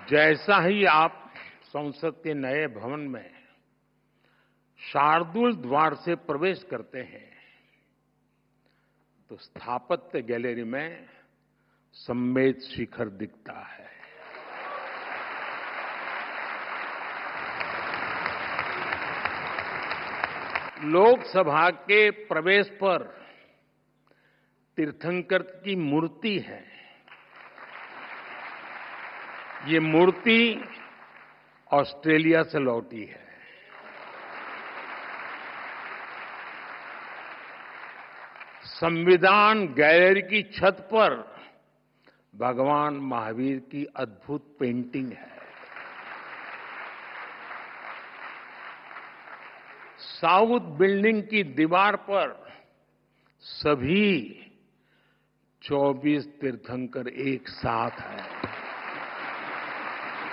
जैसा ही आप संसद के नए भवन में शार्दुल द्वार से प्रवेश करते हैं तो स्थापत्य गैलरी में संमेद शिखर दिखता है। लोकसभा के प्रवेश पर तीर्थंकर की मूर्ति है। ये मूर्ति ऑस्ट्रेलिया से लौटी है। संविधान गैलरी की छत पर भगवान महावीर की अद्भुत पेंटिंग है। साउथ बिल्डिंग की दीवार पर सभी 24 तीर्थंकर एक साथ हैं।